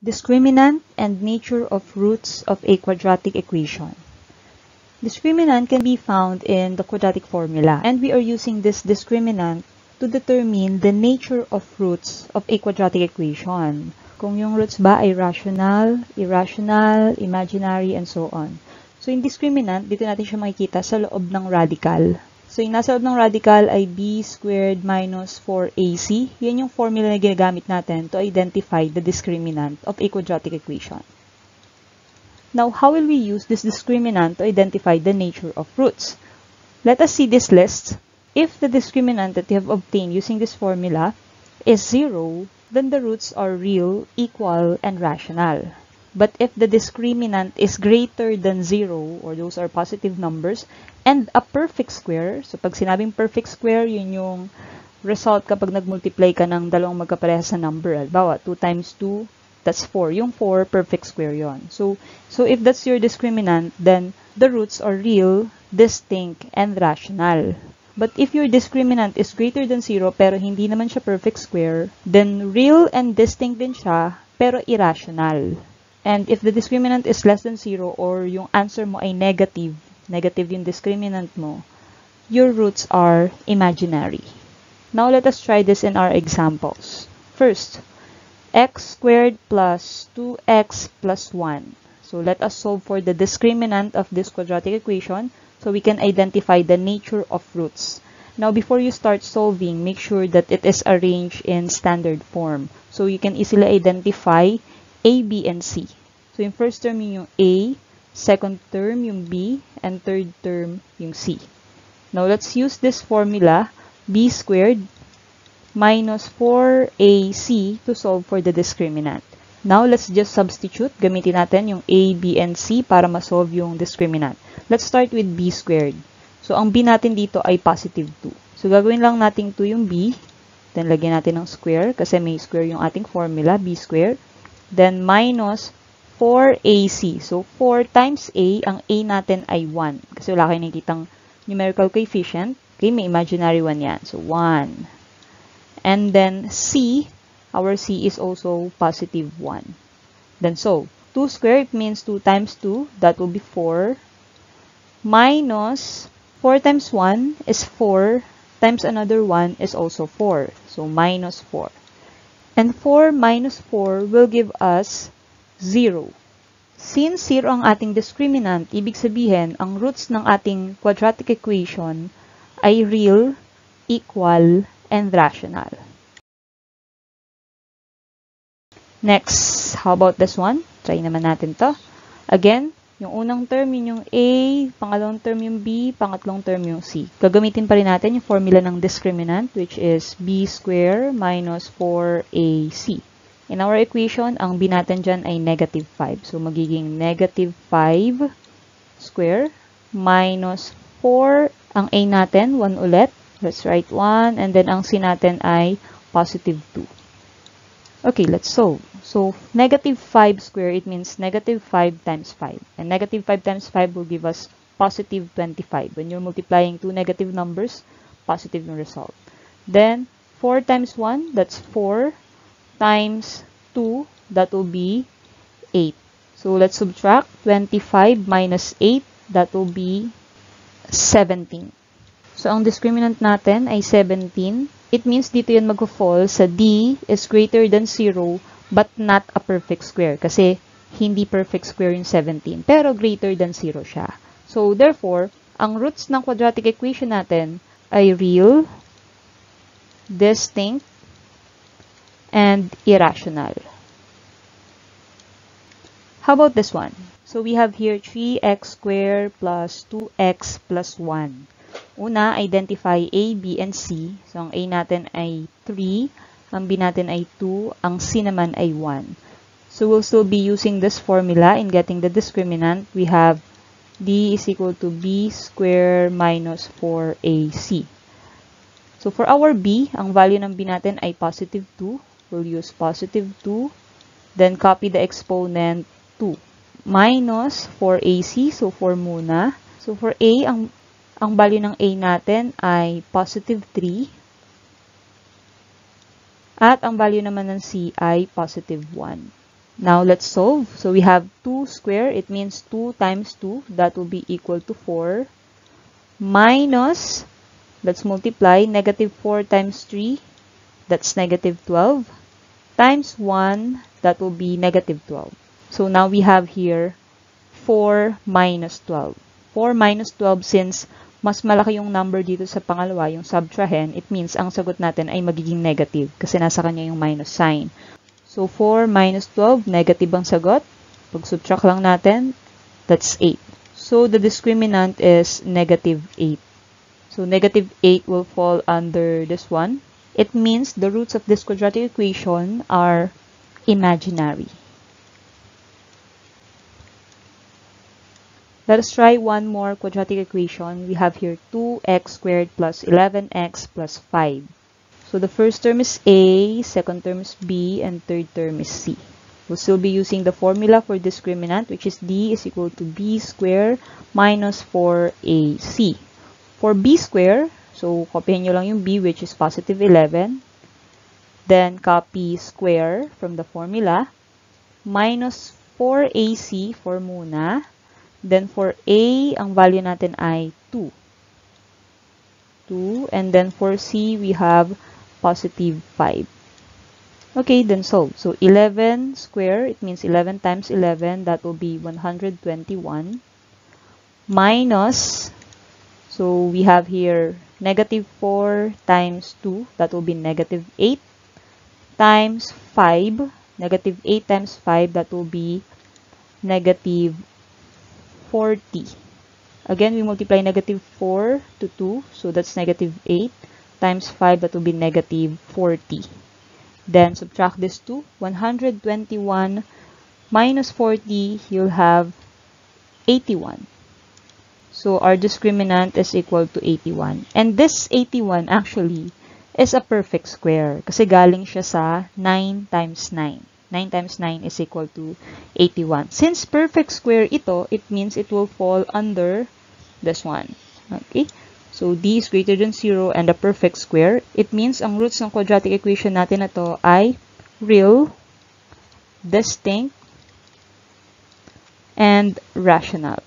Discriminant and nature of roots of a quadratic equation. Discriminant can be found in the quadratic formula, and we are using this discriminant to determine the nature of roots of a quadratic equation. Kung yung roots ba ay rational, irrational, imaginary, and so on. So, yung discriminant, dito natin siya makikita sa loob ng radical. So, yung nasa loob ng radical ay b squared minus 4ac. Yan yung formula na ginagamit natin to identify the discriminant of a quadratic equation. Now, how will we use this discriminant to identify the nature of roots? Let us see this list. If the discriminant that you have obtained using this formula is 0, then the roots are real, equal, and rational. But if the discriminant is greater than 0, or those are positive numbers, and a perfect square, so pag sinabing perfect square, yun yung result kapag nag-multiply ka ng dalawang magkaparehas na number. Halimbawa, 2 times 2, that's 4. Yung 4, perfect square yon. So if that's your discriminant, then the roots are real, distinct, and rational. But if your discriminant is greater than 0, pero hindi naman siya perfect square, then real and distinct din siya, pero irrational. And if the discriminant is less than 0 or yung answer mo ay negative yung discriminant mo, your roots are imaginary. Now let us try this in our examples. First, x squared plus 2x plus 1. So let us solve for the discriminant of this quadratic equation so we can identify the nature of roots. Now before you start solving, make sure that it is arranged in standard form so you can easily identify A, B, and C. So, yung first term yung A, second term yung B, and third term yung C. Now, let's use this formula, B squared minus 4AC to solve for the discriminant. Now, let's just substitute. Gamitin natin yung A, B, and C para ma-solve yung discriminant. Let's start with B squared. So, ang B natin dito ay positive 2. So, gagawin lang natin 2 yung B. Then, lagyan natin ng square kasi may square yung ating formula, B squared. Then, minus 4AC. So, 4 times A, ang A natin ay 1. Kasi wala kayo nakikitang numerical coefficient. Okay, may imaginary 1 yan. So, 1. And then, C, our C is also positive 1. Then, so, 2 squared means 2 times 2. That will be 4. Minus 4 times 1 is 4. Times another 1 is also 4. So, minus 4. And 4 minus 4 will give us 0. Since 0 ang ating discriminant, ibig sabihin, ang roots ng ating quadratic equation ay real, equal, and rational. Next, how about this one? Try naman natin to. Again, yung unang term yun yung A, pangalawang term yung B, pangatlong term yung C. Gagamitin pa rin natin yung formula ng discriminant, which is B square minus 4AC. In our equation, ang B natin dyan ay negative 5. So, magiging negative 5 square minus 4. Ang A natin, 1 ulit. Let's write 1. And then, ang C natin ay positive 2. Okay, let's solve. So, negative 5 square, it means negative 5 times 5. And negative 5 times 5 will give us positive 25. When you're multiplying two negative numbers, positive yung result. Then, 4 times 1, that's 4. Times 2, that will be 8. So, let's subtract 25 minus 8, that will be 17. So, ang discriminant natin ay 17. It means dito yan mag-fall sa D is greater than 0 but not a perfect square kasi hindi perfect square yung 17 pero greater than 0 siya. So, therefore, ang roots ng quadratic equation natin ay real, distinct, and irrational. How about this one? So, we have here 3x squared plus 2x plus 1. Una, identify A, B, and C. So, ang A natin ay 3, ang B natin ay 2, ang C naman ay 1. So, we'll still be using this formula in getting the discriminant. We have D is equal to B squared minus 4AC. So, for our B, ang value ng B natin ay positive 2. We'll use positive 2. Then, copy the exponent 2. Minus 4AC. So, 4 muna. So, for A, ang value ng A natin ay positive 3. At ang value naman ng C ay positive 1. Now let's solve. So we have 2 square. It means 2 times 2. That will be equal to 4. Minus, let's multiply, negative 4 times 3. That's negative 12. Times 1, that will be negative 12. So now we have here 4 minus 12. 4 minus 12, since mas malaki yung number dito sa pangalawa, yung subtrahend, it means ang sagot natin ay magiging negative kasi nasa kanya yung minus sign. So 4 minus 12, negative ang sagot. Pag subtract lang natin, that's 8. So the discriminant is negative 8. So negative 8 will fall under this one. It means the roots of this quadratic equation are imaginary. Let us try one more quadratic equation. We have here 2x squared plus 11x plus 5. So the first term is a, second term is b, and third term is c. We'll still be using the formula for discriminant, which is d is equal to b squared minus 4ac. For b squared, so copyhin nyo lang yung b, which is positive 11. Then copy square from the formula. Minus 4ac for muna. Then for a, ang value natin ay 2. 2. And then for c, we have positive 5. Okay, then solve. So 11 square, it means 11 times 11, that will be 121. Minus, so we have here negative 4 times 2, that will be negative 8. Times 5, negative 8 times 5, that will be negative 40. Again, we multiply negative 4 to 2, so that's negative 8. Times 5, that will be negative 40. Then subtract this to 121 minus 40, you'll have 81. So our discriminant is equal to 81. And this 81 actually is a perfect square kasi galing siya sa 9 times 9. 9 times 9 is equal to 81. Since perfect square ito, it means it will fall under this one. Okay? So, d is greater than 0 and a perfect square. It means ang roots ng quadratic equation natin na to ay real, distinct, and rational.